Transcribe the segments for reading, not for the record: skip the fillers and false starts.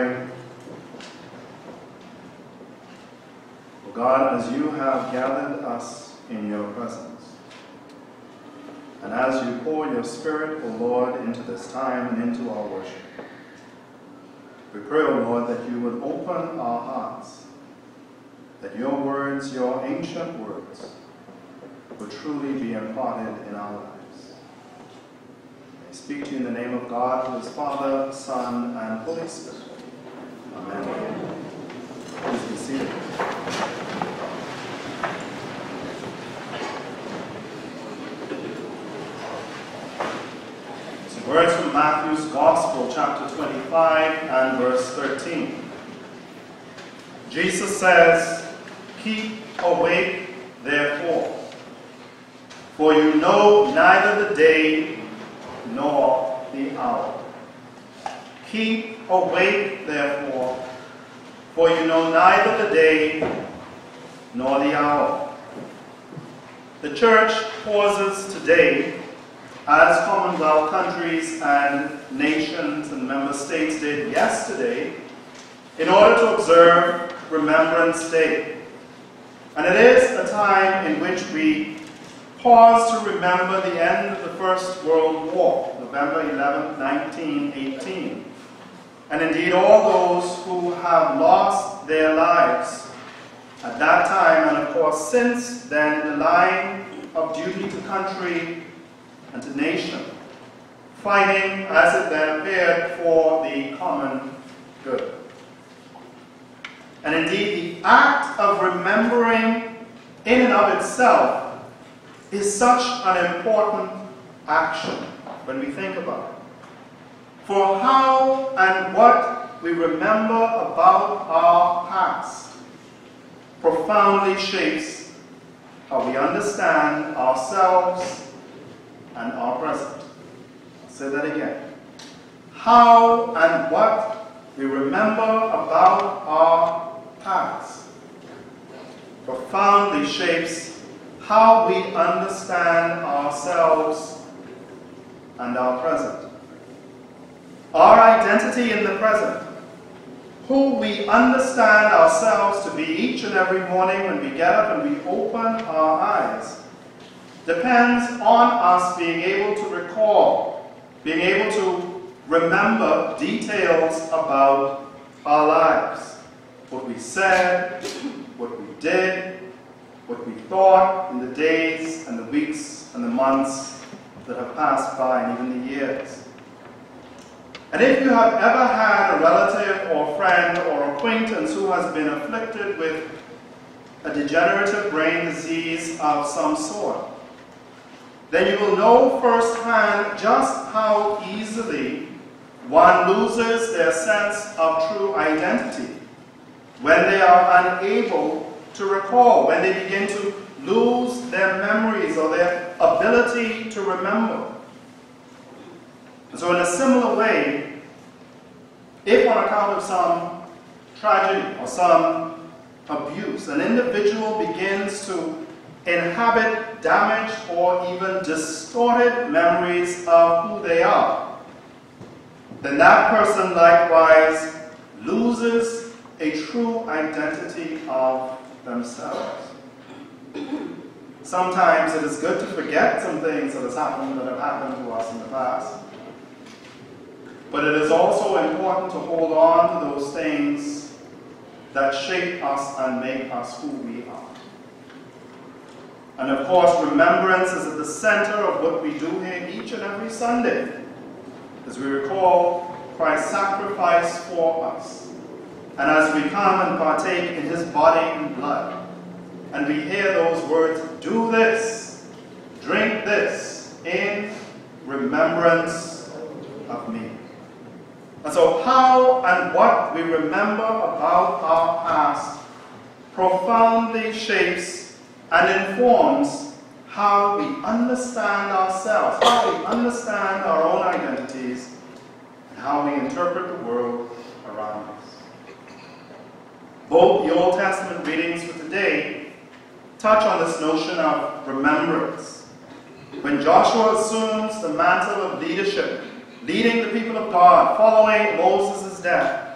pray. O God, as you have gathered us in your presence, and as you pour your Spirit, O Lord, into this time and into our worship, we pray, O Lord, that you would open our hearts, that your words, your ancient words, would truly be imparted in our lives. I speak to you in the name of God, who is Father, Son, and Holy Spirit. Amen. Please be seated. Some words from Matthew's Gospel, chapter 25 and verse 13. Jesus says, "Keep awake, therefore, for you know neither the day nor the hour." Keep awake, therefore, for you know neither the day nor the hour. The church pauses today, as Commonwealth countries and nations and member states did yesterday, in order to observe Remembrance Day. And it is a time in which we pause to remember the end of the First World War, November 11, 1918. And indeed all those who have lost their lives at that time, and of course since then, in the line of duty to country and to nation, fighting, as it then appeared, for the common good. And indeed, the act of remembering in and of itself is such an important action when we think about it. For how and what we remember about our past profoundly shapes how we understand ourselves and our present. I'll say that again. How and what we remember about our past profoundly shapes how we understand ourselves and our present. Our identity in the present, who we understand ourselves to be each and every morning when we get up and we open our eyes, depends on us being able to recall, being able to remember details about our lives. What we said, what we did, what we thought in the days and the weeks and the months that have passed by, and even the years. And if you have ever had a relative or friend or acquaintance who has been afflicted with a degenerative brain disease of some sort, then you will know firsthand just how easily one loses their sense of true identity when they are unable to recall, when they begin to lose their memories or their ability to remember. So in a similar way, if on account of some tragedy or some abuse, an individual begins to inhabit damaged or even distorted memories of who they are, then that person likewise loses a true identity of themselves. Sometimes it is good to forget some things that have happened to us in the past. But it is also important to hold on to those things that shape us and make us who we are. And of course, remembrance is at the center of what we do here each and every Sunday, as we recall Christ's sacrifice for us. And as we come and partake in his body and blood, and we hear those words, "Do this, drink this, in remembrance of me." And so how and what we remember about our past profoundly shapes and informs how we understand ourselves, how we understand our own identities, and how we interpret the world around us. Both the Old Testament readings for today touch on this notion of remembrance. When Joshua assumes the mantle of leadership, leading the people of God, following Moses' death,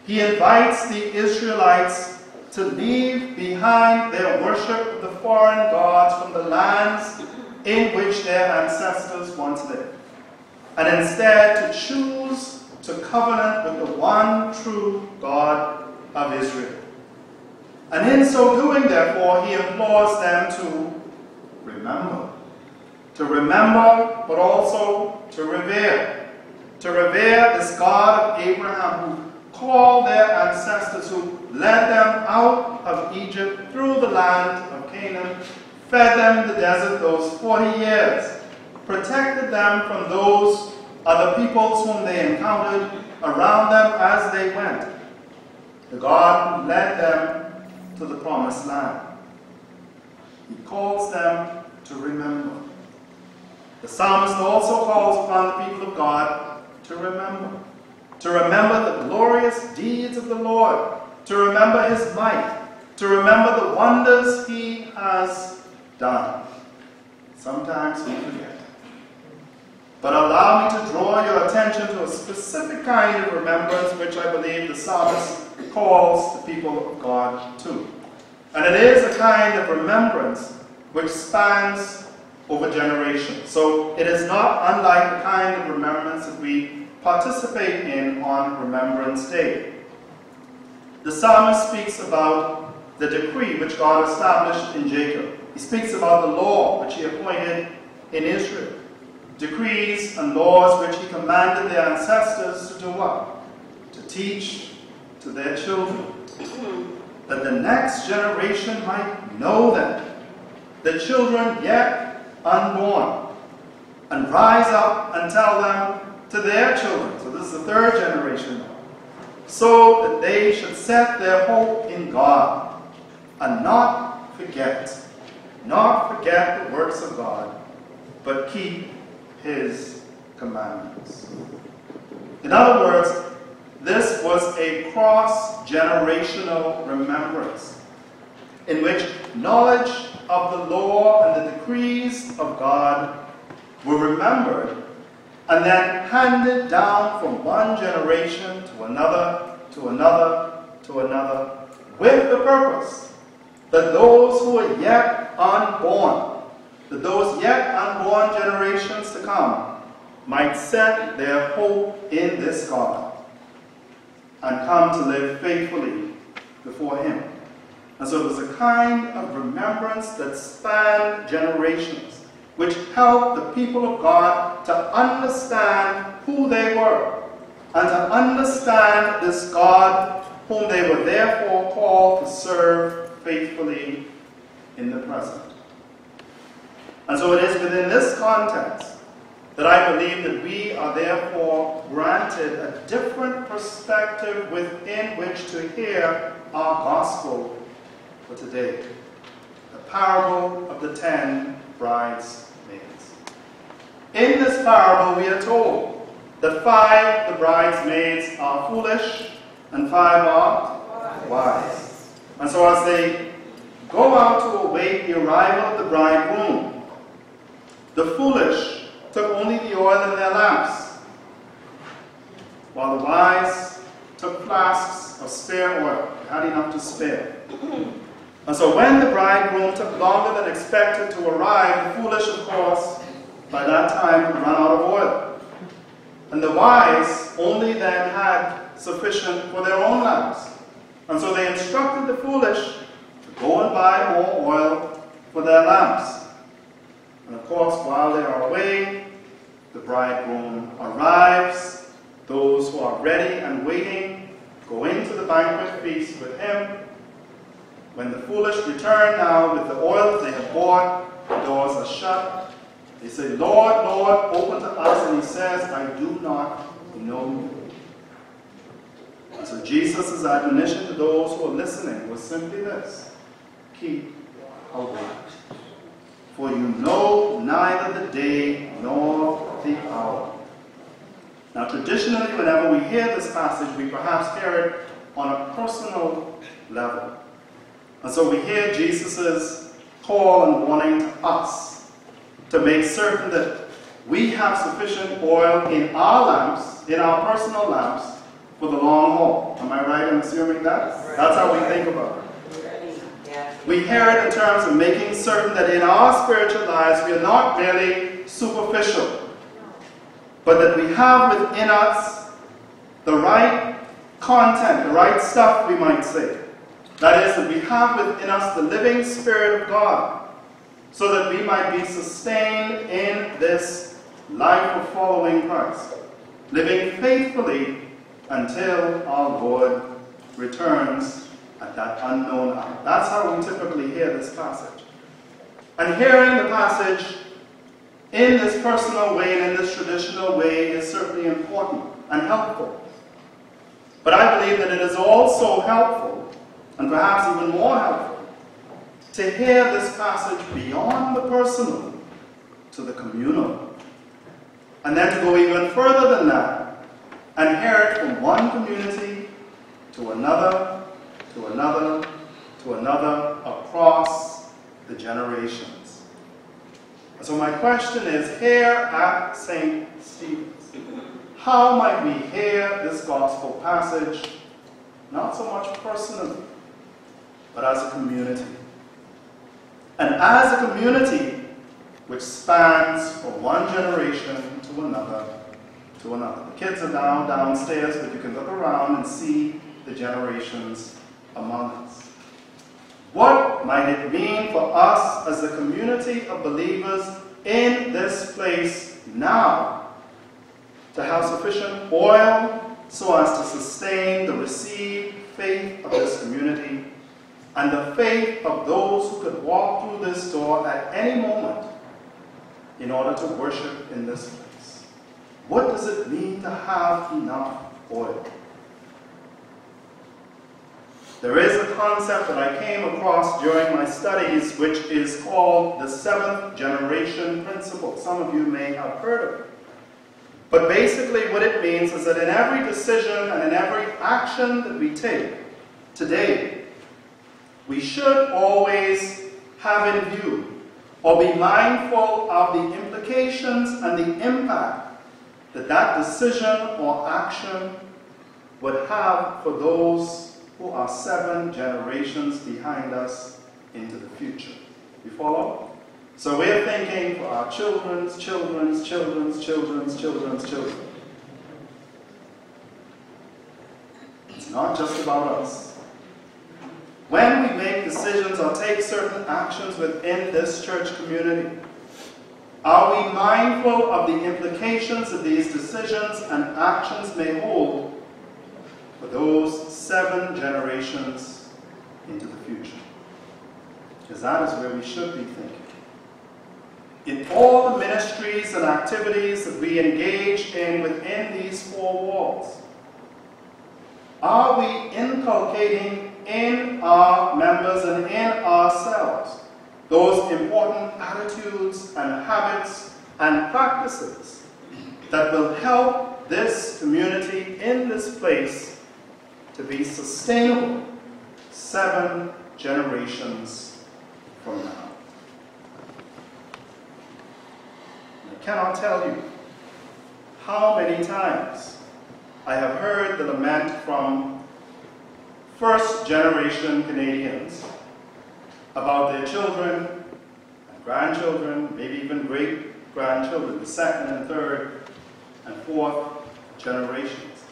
He invites the Israelites to leave behind their worship of the foreign gods from the lands in which their ancestors once lived, and instead to choose to covenant with the one true God of Israel. And in so doing, therefore, he implores them to remember. To remember, but also to revere. To revere this God of Abraham who called their ancestors, who led them out of Egypt through the land of Canaan, fed them in the desert those 40 years, protected them from those other peoples whom they encountered around them as they went. The God who led them to the promised land. He calls them to remember. The psalmist also calls upon the people of God to remember. To remember the glorious deeds of the Lord. To remember his might. To remember the wonders he has done. Sometimes we forget. But allow me to draw your attention to a specific kind of remembrance which I believe the psalmist calls the people of God to. And it is a kind of remembrance which spans over generations. So it is not unlike the kind of remembrance that we participate in on Remembrance Day. The psalmist speaks about the decree which God established in Jacob. He speaks about the law which he appointed in Israel. Decrees and laws which he commanded their ancestors to do what? To teach to their children, that the next generation might know them, the children yet unborn, and rise up and tell them to their children. So this is the third generation now. So that they should set their hope in God and not forget the works of God, but keep his commandments. In other words, this was a cross-generational remembrance in which knowledge of the law and the decrees of God were remembered and then handed down from one generation to another, to another, to another, with the purpose that those who are yet unborn, that those yet unborn generations to come might set their hope in this God and come to live faithfully before him. And so it was a kind of remembrance that spanned generations, which helped the people of God to understand who they were and to understand this God whom they were therefore called to serve faithfully in the present. And so it is within this context that I believe that we are therefore granted a different perspective within which to hear our gospel for today. The parable of the 10 bridesmaids. In this parable we are told that 5 the bridesmaids are foolish and 5 are wise. And so as they go out to await the arrival of the bridegroom, the foolish took only the oil in their lamps, while the wise took flasks of spare oil. They had enough to spare. And so when the bridegroom took longer than expected to arrive, the foolish, of course, by that time had run out of oil. And the wise only then had sufficient for their own lamps. And so they instructed the foolish to go and buy more oil for their lamps. And of course, while they are away, the bridegroom arrives. Those who are ready and waiting go into the banquet feast with him. When the foolish return now with the oil that they have bought, the doors are shut. They say, Lord, Lord, open to us. And he says, I do not know you. And so Jesus' admonition to those who are listening was simply this: keep awake. For you know neither the day nor the hour. Now traditionally, whenever we hear this passage, we perhaps hear it on a personal level. And so we hear Jesus' call and warning to us to make certain that we have sufficient oil in our lamps, in our personal lamps, for the long haul. Am I right in assuming that? That's how we think about it. We hear it in terms of making certain that in our spiritual lives we are not merely superficial, but that we have within us the right content, the right stuff, we might say. That is, that we have within us the living Spirit of God, so that we might be sustained in this life of following Christ, living faithfully until our Lord returns at that unknown hour. That's how we typically hear this passage. And hearing the passage in this personal way and in this traditional way is certainly important and helpful. But I believe that it is also helpful, and perhaps even more helpful, to hear this passage beyond the personal to the communal. And then to go even further than that and hear it from one community to another, to another, to another, across the generations. And so my question is, here at St. Stephen's, how might we hear this gospel passage, not so much personally, but as a community? And as a community which spans from one generation to another to another. The kids are downstairs, but you can look around and see the generations among us. What might it mean for us as a community of believers in this place now to have sufficient oil so as to sustain the received faith of this community and the faith of those who could walk through this door at any moment in order to worship in this place? What does it mean to have enough oil? There is a concept that I came across during my studies which is called the seventh generation principle. Some of you may have heard of it. But basically what it means is that in every decision and in every action that we take today, we should always have in view or be mindful of the implications and the impact that that decision or action would have for those who are 7 generations behind us into the future. You follow? So we're thinking for our children's children's children's children's children's children. It's not just about us. When we make decisions or take certain actions within this church community, are we mindful of the implications that these decisions and actions may hold for those 7 generations into the future? Because that is where we should be thinking. In all the ministries and activities that we engage in within these 4 walls, are we inculcating in our members and in ourselves those important attitudes and habits and practices that will help this community in this place to be sustainable 7 generations from now? I cannot tell you how many times I have heard the lament from first-generation Canadians about their children and grandchildren, maybe even great-grandchildren, the 2nd and 3rd and 4th generations.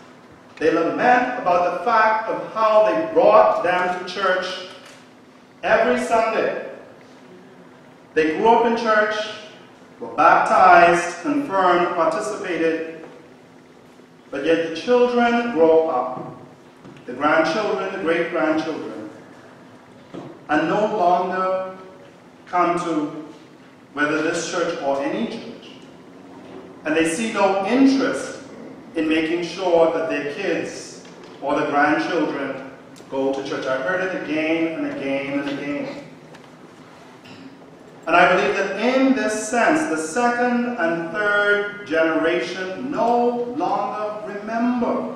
They lament about the fact of how they brought them to church every Sunday. They grew up in church, were baptized, confirmed, participated, but yet the children grow up, the grandchildren, the great-grandchildren, and no longer come to whether this church or any church. And they see no interest in making sure that their kids or the grandchildren go to church. I've heard it again and again and again. And I believe that in this sense, the 2nd and 3rd generation no longer remember.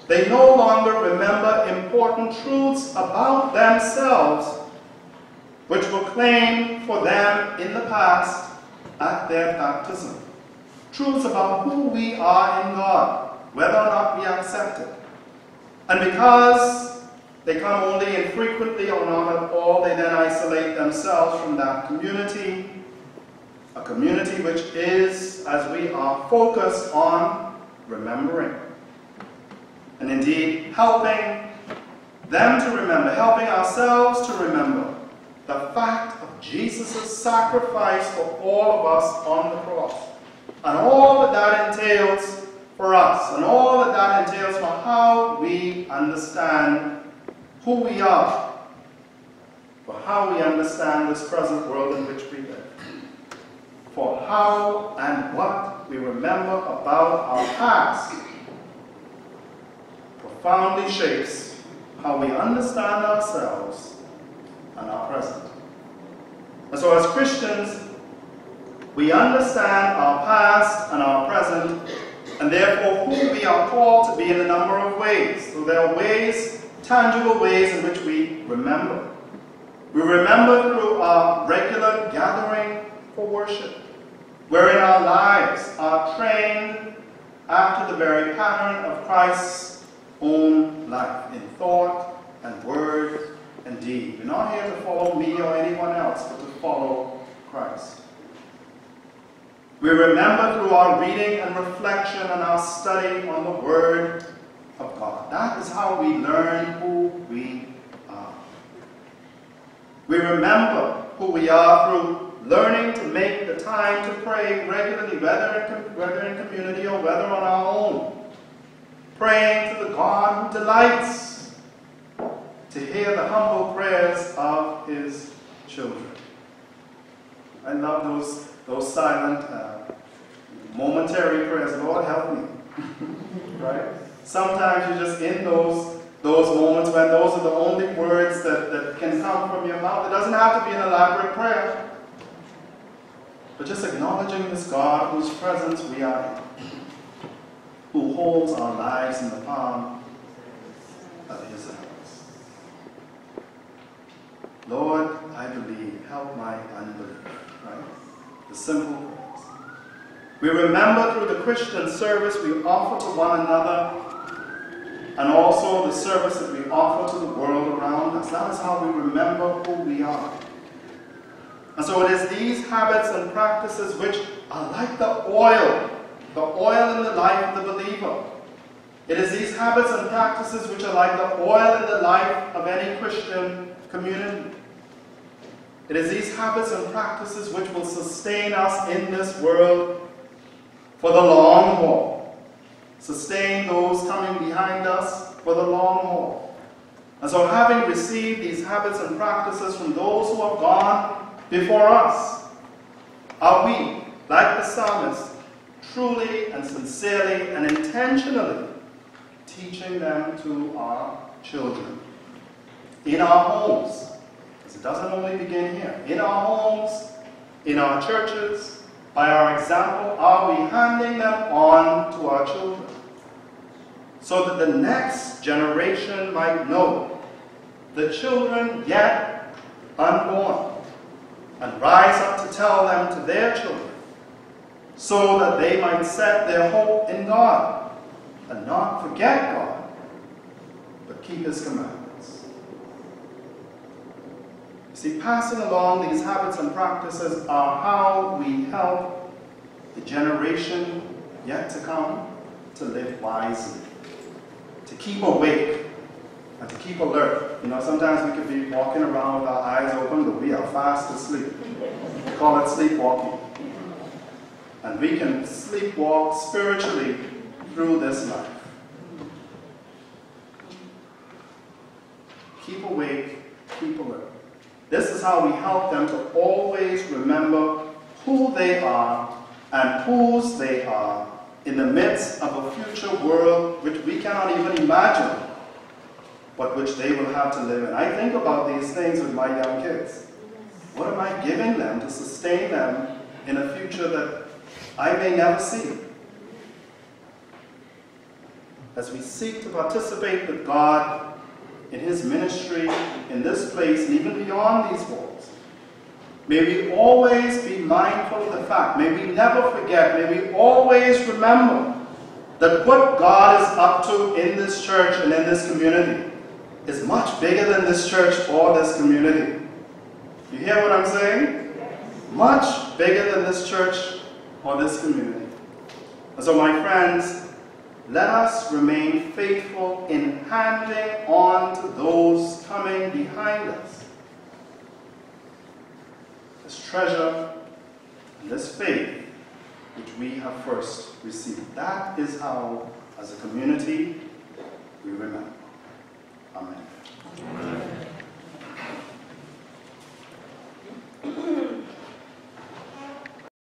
They no longer remember important truths about themselves which were claimed for them in the past at their baptism. Truths about who we are in God, whether or not we accept it, And because they come only infrequently or not at all, they then isolate themselves from that community, a community which is, as we are focused on, remembering. And indeed, helping them to remember, helping ourselves to remember the fact of Jesus' sacrifice for all of us on the cross. And all that that entails for us, and all that that entails for how we understand who we are, for how we understand this present world in which we live, for how and what we remember about our past profoundly shapes how we understand ourselves and our present. And so as Christians, we understand our past and our present, and therefore who we are called to be in a number of ways. So there are ways, tangible ways in which we remember. We remember through our regular gathering for worship, wherein our lives are trained after the very pattern of Christ's own life, in thought and word and deed. We're not here to follow me or anyone else, but to follow Christ. We remember through our reading and reflection and our study on the Word of God. That is how we learn who we are. We remember who we are through learning to make the time to pray regularly, whether in community or whether on our own. Praying to the God who delights to hear the humble prayers of His children. I love those silent, momentary prayers. Lord, help me. Right? Sometimes you're just in those moments when those are the only words that can come from your mouth. It doesn't have to be an elaborate prayer, but just acknowledging this God whose presence we are in, who holds our lives in the palm of His hands. Lord, I believe, help my unbelief. Right? The simple prayers. We remember through the Christian service we offer to one another, and also the service that we offer to the world around us. That is how we remember who we are. And so it is these habits and practices which are like the oil in the life of the believer. It is these habits and practices which are like the oil in the life of any Christian community. It is these habits and practices which will sustain us in this world for the long haul. Sustain those coming behind us for the long haul. And so having received these habits and practices from those who have gone before us, are we, like the psalmist, truly and sincerely and intentionally teaching them to our children? In our homes. It doesn't only begin here. In our homes, in our churches, by our example, are we handing them on to our children so that the next generation might know the children yet unborn and rise up to tell them to their children so that they might set their hope in God and not forget God, but keep His commandments. See, passing along these habits and practices are how we help the generation yet to come to live wisely, to keep awake, and to keep alert. You know, sometimes we could be walking around with our eyes open, but we are fast asleep. We call it sleepwalking. And we can sleepwalk spiritually through this life. Keep awake, keep alert. This is how we help them to always remember who they are and whose they are in the midst of a future world which we cannot even imagine, but which they will have to live in. I think about these things with my young kids. What am I giving them to sustain them in a future that I may never see? As we seek to participate with God in His ministry, in this place, and even beyond these walls, may we always be mindful of the fact, may we never forget, may we always remember that what God is up to in this church and in this community is much bigger than this church or this community. You hear what I'm saying? Much bigger than this church or this community. And so, my friends, let us remain faithful in handing on to those coming behind us this treasure and this faith which we have first received. That is how, as a community, we remember. Amen.